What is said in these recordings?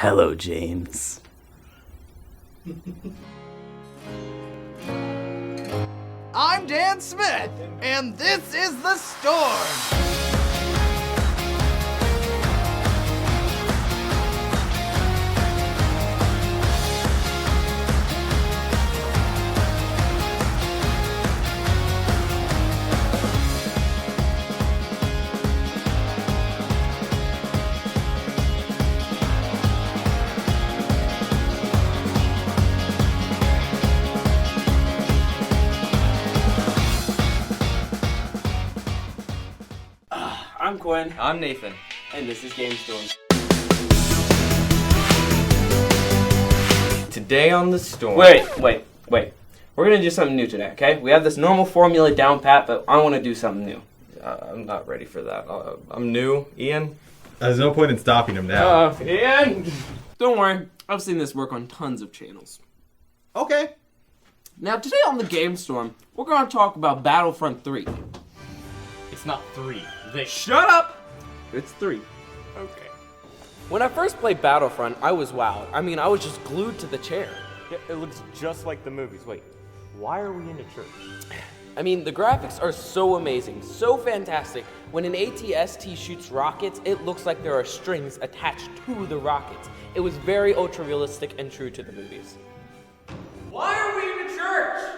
Hello, James. I'm Dan Smith, and this is The Storm. I'm Quin. I'm Nathan. And this is Game Storm. Today on The Storm... Wait. We're gonna do something new today, okay? We have this normal formula down pat, but I want to do something new. I'm not ready for that. I'm new. Ian? There's no point in stopping him now. Ian! Don't worry, I've seen this work on tons of channels. Okay. Now today on the Game Storm, we're going to talk about Battlefront 3. It's not 3. Shut up! It's 3. Okay. When I first played Battlefront, I was wowed. I mean, I was just glued to the chair. Yeah, it looks just like the movies. Wait, why are we in a church? I mean, the graphics are so amazing, so fantastic. When an AT-ST shoots rockets, it looks like there are strings attached to the rockets. It was very ultra-realistic and true to the movies. Why are we in a church?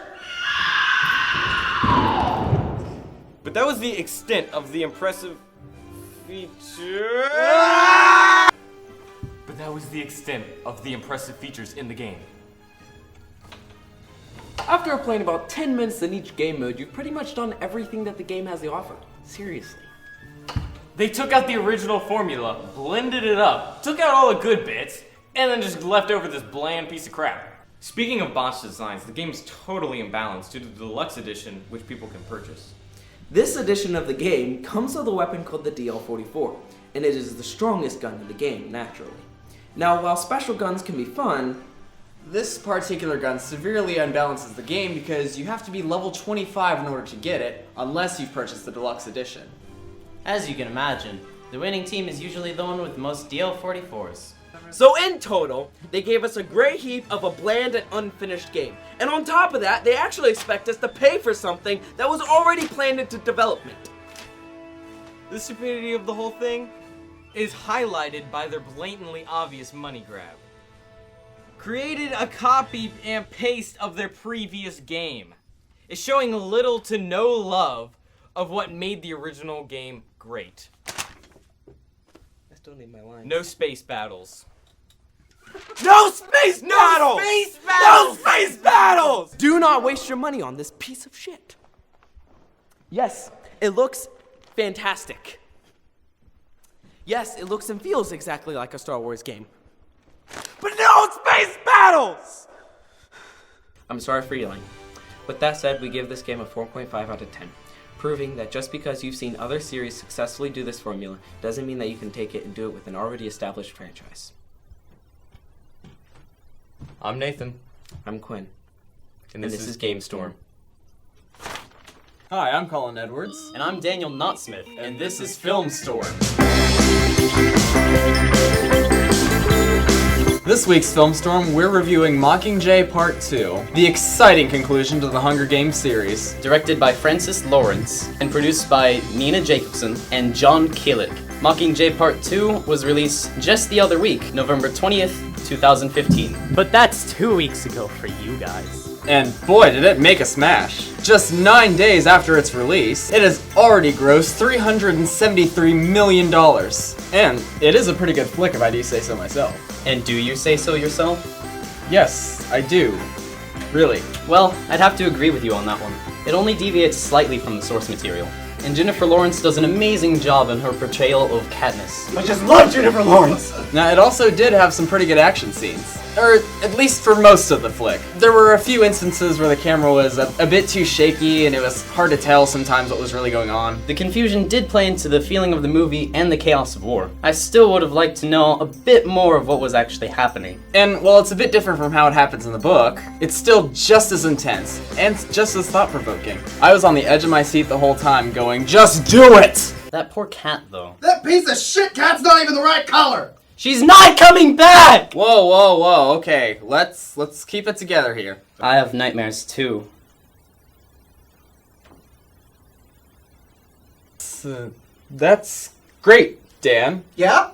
But that was the extent of the impressive feature... But that was the extent of the impressive features in the game. After playing about 10 minutes in each game mode, you've pretty much done everything that the game has to offer. Seriously. They took out the original formula, blended it up, took out all the good bits, and then just left over this bland piece of crap. Speaking of botched designs, the game is totally imbalanced due to the deluxe edition, which people can purchase. This edition of the game comes with a weapon called the DL-44, and it is the strongest gun in the game, naturally. Now, while special guns can be fun, This particular gun severely unbalances the game because you have to be level 25 in order to get it, unless you've purchased the deluxe edition. As you can imagine, the winning team is usually the one with most DL-44s. so in total, they gave us a great heap of a bland and unfinished game. And on top of that, they actually expect us to pay for something that was already planned into development. The stupidity of the whole thing is highlighted by their blatantly obvious money grab. Created a copy and paste of their previous game. It's showing little to no love of what made the original game great. I still need my line. No space battles. No space battles! No space battles! No space battles! Do not waste your money on this piece of shit. Yes, it looks fantastic. Yes, it looks and feels exactly like a Star Wars game. But no space battles! I'm sorry for yelling. With that said, we give this game a 4.5 out of 10, proving that just because you've seen other series successfully do this formula doesn't mean that you can take it and do it with an already established franchise. I'm Nathan. I'm Quin. And this is Game Storm. Hi, I'm Colin Edwards. And I'm Daniel Notsmith, and this is Film Storm. This week's Film Storm, we're reviewing Mockingjay Part 2, the exciting conclusion to the Hunger Games series. Directed by Francis Lawrence, and produced by Nina Jacobson and John Killick. Mockingjay Part 2 was released just the other week, November 20th, 2015. But that's 2 weeks ago for you guys. And boy, did it make a smash. Just 9 days after its release, it has already grossed $373 million. And it is a pretty good flick if I do say so myself. And do you say so yourself? Yes, I do. Really. Well, I'd have to agree with you on that one. It only deviates slightly from the source material. And Jennifer Lawrence does an amazing job in her portrayal of Katniss. I just love Jennifer Lawrence! Now, it also did have some pretty good action scenes. Or, at least for most of the flick. There were a few instances where the camera was a bit too shaky and it was hard to tell sometimes what was really going on. The confusion did play into the feeling of the movie and the chaos of war. I still would have liked to know a bit more of what was actually happening. And while it's a bit different from how it happens in the book, it's still just as intense and just as thought-provoking. I was on the edge of my seat the whole time going, just do it! That poor cat, though. That piece of shit cat's not even the right color! She's not coming back! Whoa, whoa, whoa. Okay, let's keep it together here. I have nightmares too. That's great, Dan. Yeah?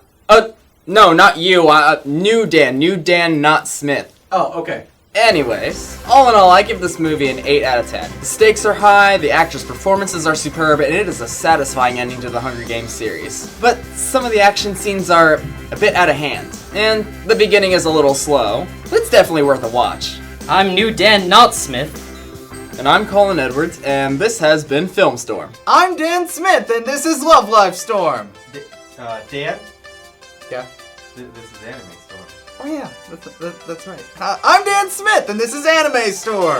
No, not you. New Dan, not Smith. Oh, okay. Anyways, all in all, I give this movie an 8 out of 10. The stakes are high, the actors' performances are superb, and it is a satisfying ending to the Hunger Games series. But some of the action scenes are a bit out of hand, and the beginning is a little slow, but it's definitely worth a watch. I'm New Dan, not Smith. And I'm Colin Edwards, and this has been Filmstorm. I'm Dan Smith, and this is Love Life Storm. Dan? Yeah. This is Anime Storm. Oh yeah, that's right. I'm Dan Smith, and this is Anime Storm.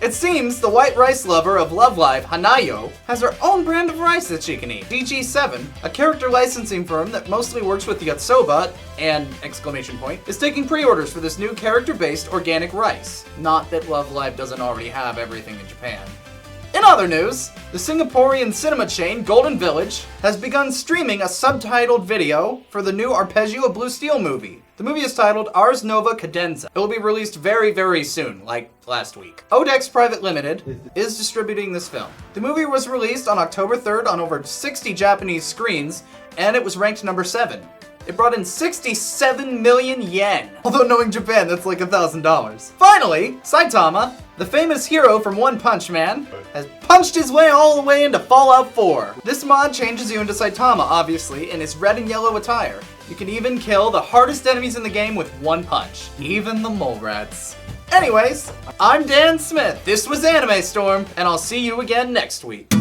It seems the white rice lover of Love Live, Hanayo, has her own brand of rice that she can eat. DG7, a character licensing firm that mostly works with Yotsoba, and exclamation point, is taking pre-orders for this new character-based organic rice. Not that Love Live doesn't already have everything in Japan. In other news, the Singaporean cinema chain Golden Village has begun streaming a subtitled video for the new Arpeggio of Blue Steel movie. The movie is titled Ars Nova Cadenza. It will be released very, very soon, like last week. Odex Private Limited is distributing this film. The movie was released on October 3rd on over 60 Japanese screens, and it was ranked number 7. It brought in 67 million yen. Although knowing Japan, that's like $1,000. Finally, Saitama, the famous hero from One Punch Man, has punched his way all the way into Fallout 4. This mod changes you into Saitama, obviously, in his red and yellow attire. You can even kill the hardest enemies in the game with one punch, even the mole rats. Anyways, I'm Dan Smith, this was Anime Storm, and I'll see you again next week.